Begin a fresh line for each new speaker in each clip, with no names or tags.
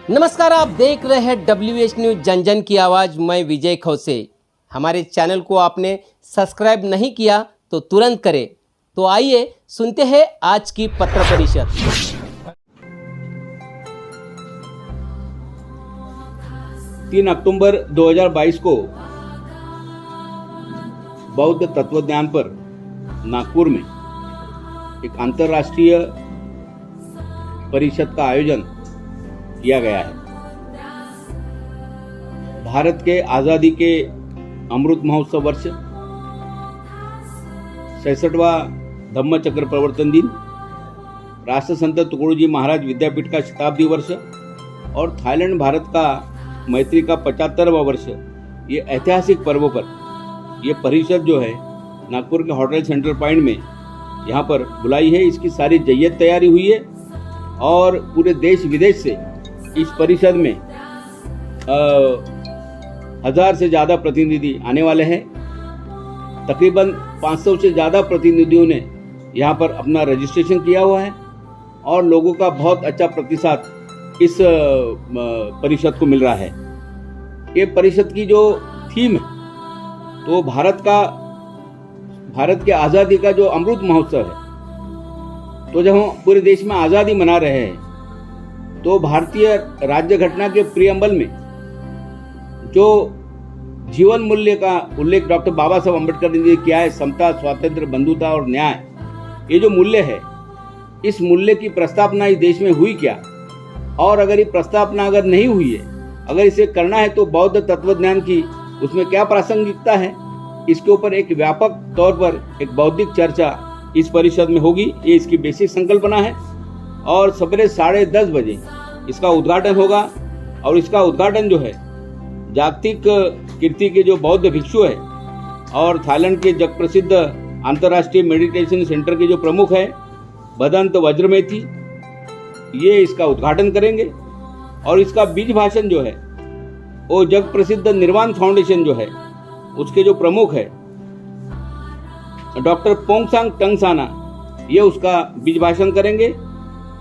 नमस्कार, आप देख रहे हैं WH न्यूज जन जन की आवाज़। मैं विजय खौसे। हमारे चैनल को आपने सब्सक्राइब नहीं किया तो तुरंत करें। तो आइए सुनते हैं आज की पत्र परिषद।
3 अक्टूबर 2022 को बौद्ध तत्वज्ञान पर नागपुर में एक अंतर्राष्ट्रीय परिषद का आयोजन किया गया है। भारत के आज़ादी के अमृत महोत्सव वर्ष, 66वां धम्म चक्र प्रवर्तन दिन, राष्ट्रसंत तुकडोजी महाराज विद्यापीठ का शताब्दी वर्ष और थाईलैंड भारत का मैत्री का 75वां वर्ष, ये ऐतिहासिक पर्व पर ये परिषद जो है नागपुर के होटल सेंट्रल पॉइंट में यहाँ पर बुलाई है। इसकी सारी जय्यत तैयारी हुई है और पूरे देश विदेश से इस परिषद में 1000 से ज़्यादा प्रतिनिधि आने वाले हैं। तकरीबन 500 से ज़्यादा प्रतिनिधियों ने यहाँ पर अपना रजिस्ट्रेशन किया हुआ है और लोगों का बहुत अच्छा प्रतिसाद इस परिषद को मिल रहा है। ये परिषद की जो थीम है तो भारत के आज़ादी का जो अमृत महोत्सव है, तो जब हम पूरे देश में आज़ादी मना रहे हैं तो भारतीय राज्य घटना के प्रियम्बल में जो जीवन मूल्य का उल्लेख डॉक्टर बाबा साहब अम्बेडकर ने किया है, समता, स्वातंत्र्य, बंधुता और न्याय, ये जो मूल्य है, इस मूल्य की प्रस्तावना इस देश में हुई क्या, और अगर ये प्रस्तावना अगर नहीं हुई है, अगर इसे करना है तो बौद्ध तत्वज्ञान की उसमें क्या प्रासंगिकता है, इसके ऊपर एक व्यापक तौर पर एक बौद्धिक चर्चा इस परिषद में होगी। ये इसकी बेसिक संकल्पना है और सवेरे 10:30 बजे इसका उद्घाटन होगा। और इसका उद्घाटन जो है जागतिक कीर्ति के जो बौद्ध भिक्षु है और थाईलैंड के जग प्रसिद्ध अंतर्राष्ट्रीय मेडिटेशन सेंटर के जो प्रमुख है भदंत वज्रमेथी, ये इसका उद्घाटन करेंगे। और इसका बीज भाषण जो है वो जग प्रसिद्ध निर्वाण फाउंडेशन जो है उसके जो प्रमुख है डॉक्टर पोंगसांग टंगसाना, ये उसका बीज भाषण करेंगे।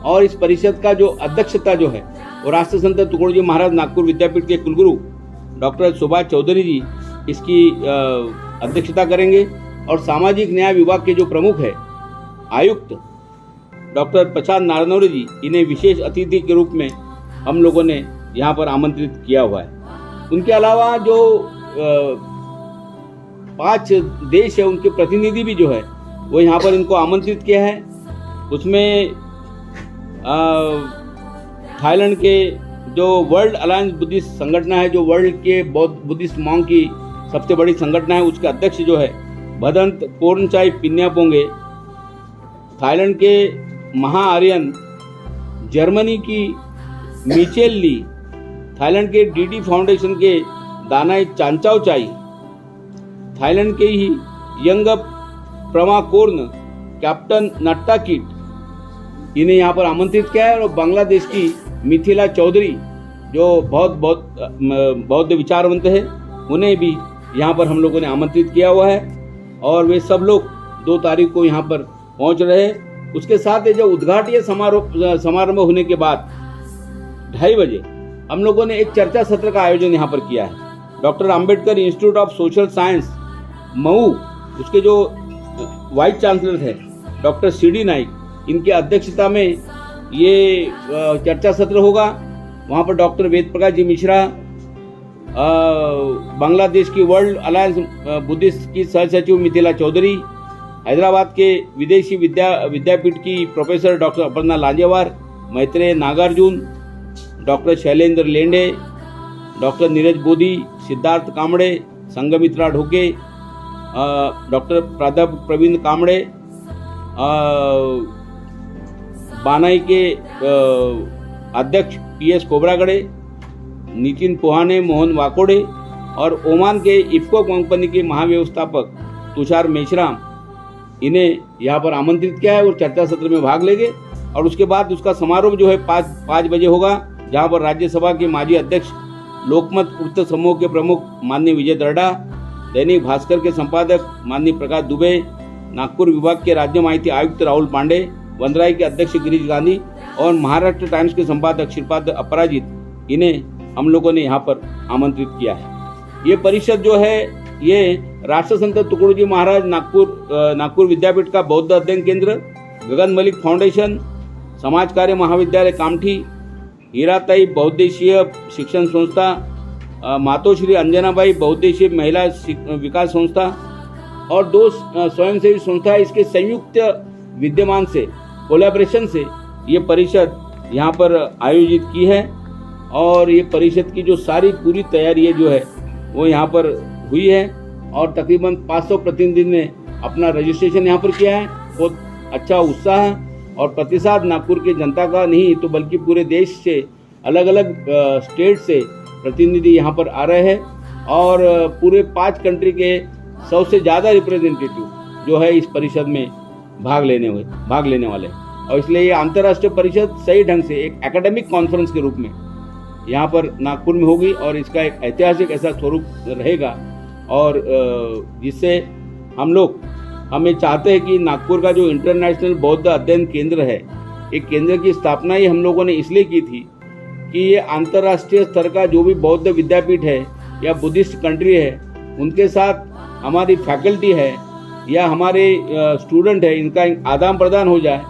और इस परिषद का जो अध्यक्षता जो है वो राष्ट्रसंत तुकडोजी महाराज नागपुर विद्यापीठ के कुलगुरु डॉक्टर सुभाष चौधरी जी इसकी अध्यक्षता करेंगे। और सामाजिक न्याय विभाग के जो प्रमुख है आयुक्त डॉक्टर प्रसाद नारनौरे जी, इन्हें विशेष अतिथि के रूप में हम लोगों ने यहाँ पर आमंत्रित किया हुआ है। उनके अलावा जो 5 देश है उनके प्रतिनिधि भी जो है वो यहाँ पर इनको आमंत्रित किया है। उसमें थाईलैंड के जो वर्ल्ड अलायंस बुद्धिस्ट संगठन है, जो वर्ल्ड के बुद्धिस्ट मॉन्क की सबसे बड़ी संगठन है, उसके अध्यक्ष जो है भदंत पोर्नचाई पिन्यापोंगे, थाईलैंड के महाआर्यन, जर्मनी की मिचेल ली, थाईलैंड के डीडी फाउंडेशन के दानाई चांचाओचाई, थाईलैंड के ही यंग प्रमाकोर्न कैप्टन नट्टा किट, इन्हें यहाँ पर आमंत्रित किया है। और बांग्लादेश की मिथिला चौधरी जो बहुत बौद्ध विचारवंत है, उन्हें भी यहाँ पर हम लोगों ने आमंत्रित किया हुआ है और वे सब लोग 2 तारीख को यहाँ पर पहुँच रहे हैं। उसके साथ ही जो उद्घाटन समारोह होने के बाद 2:30 बजे हम लोगों ने एक चर्चा सत्र का आयोजन यहाँ पर किया है। Doctor Ambedkar institute of social science Mau, उसके जो वाइस चांसलर थे डॉक्टर CD नाइक, इनकी अध्यक्षता में ये चर्चा सत्र होगा। वहाँ पर डॉक्टर वेद प्रकाश जी मिश्रा, बांग्लादेश की वर्ल्ड अलायंस बुद्धिस्ट की सह सचिव मिथिला चौधरी, हैदराबाद के विदेशी विद्यापीठ की professor doctor Aparna Lanjewar, Maitreya Nagarjun, doctor Shailendra Lende, doctor Neeraj Bodhi, Siddharth Kamde, Sanghamitra Dhoke, doctor प्राध्यापक प्रवीण कामड़े, बानाई के अध्यक्ष PS कोबरागड़े, नितिन पोहाने, मोहन वाकोड़े और ओमान के इफ्को कंपनी के महाव्यवस्थापक तुषार मेश्राम, इन्हें यहाँ पर आमंत्रित किया है और चर्चा सत्र में भाग लेंगे। और उसके बाद उसका समारोह जो है 5 बजे होगा, जहाँ पर राज्यसभा के माजी अध्यक्ष, लोकमत उत्तर समूह के प्रमुख माननीय विजय दर्डा, दैनिक भास्कर के संपादक माननीय प्रकाश दुबे, नागपुर विभाग के राज्य माहिती आयुक्त राहुल पांडे, वनराई के अध्यक्ष गिरीश गांधी और महाराष्ट्र टाइम्स के संपादक श्रीपाद अपराजित इन्हें हम लोगों ने यहाँ पर आमंत्रित किया है। ये परिषद जो है ये राष्ट्रसंत तुकडोजी महाराज नागपुर विद्यापीठ का बौद्ध अध्ययन केंद्र, गगन मलिक फाउंडेशन, समाज कार्य महाविद्यालय कामठी, हीराताई बहुउद्देशीय शिक्षण संस्था, मातोश्री अंजनाबाई बहुउद्देशीय महिला विकास संस्था और 2 स्वयंसेवी संस्था इसके संयुक्त विद्यमान से कोलैबोरेशन से ये परिषद यहाँ पर आयोजित की है। और ये परिषद की जो सारी पूरी तैयारी जो है वो यहाँ पर हुई है और तकरीबन 500 प्रतिनिधि ने अपना रजिस्ट्रेशन यहाँ पर किया है। बहुत अच्छा उत्साह और प्रतिसाद नागपुर की जनता का नहीं तो बल्कि पूरे देश से अलग अलग स्टेट से प्रतिनिधि यहाँ पर आ रहे हैं और पूरे 5 कंट्री के 100 से ज़्यादा रिप्रेजेंटेटिव जो है इस परिषद में भाग लेने वाले हैं। और इसलिए ये अंतर्राष्ट्रीय परिषद सही ढंग से एक एकेडमिक कॉन्फ्रेंस के रूप में यहाँ पर नागपुर में होगी और इसका एक ऐतिहासिक ऐसा स्वरूप रहेगा और जिससे हमें चाहते हैं कि नागपुर का जो इंटरनेशनल बौद्ध अध्ययन केंद्र है, एक केंद्र की स्थापना ही हम लोगों ने इसलिए की थी कि ये अंतर्राष्ट्रीय स्तर का जो भी बौद्ध विद्यापीठ है या बुद्धिस्ट कंट्री है उनके साथ हमारी फैकल्टी है या हमारे स्टूडेंट है, इनका आदान प्रदान हो जाए।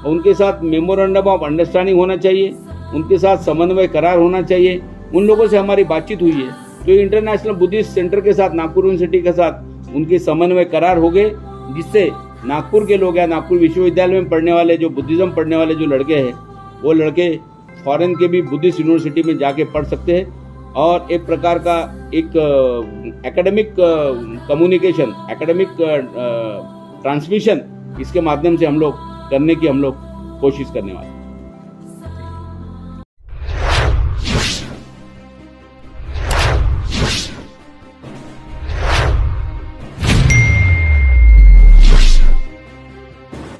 उनके साथ मेमोरेंडम ऑफ अंडरस्टैंडिंग होना चाहिए, उनके साथ समन्वय करार होना चाहिए। उन लोगों से हमारी बातचीत हुई है तो इंटरनेशनल बुद्धिस्ट सेंटर के साथ नागपुर यूनिवर्सिटी के साथ उनके समन्वय करार हो गए, जिससे नागपुर के लोग या नागपुर विश्वविद्यालय में पढ़ने वाले जो बुद्धिज्म पढ़ने वाले जो लड़के हैं वो लड़के फॉरेन के भी बुद्धिस्ट यूनिवर्सिटी में जाके पढ़ सकते हैं और एक प्रकार का एक एकेडमिक कम्युनिकेशन, एकेडमिक ट्रांसमिशन इसके माध्यम से हम लोग करने की कोशिश करने वाले हैं।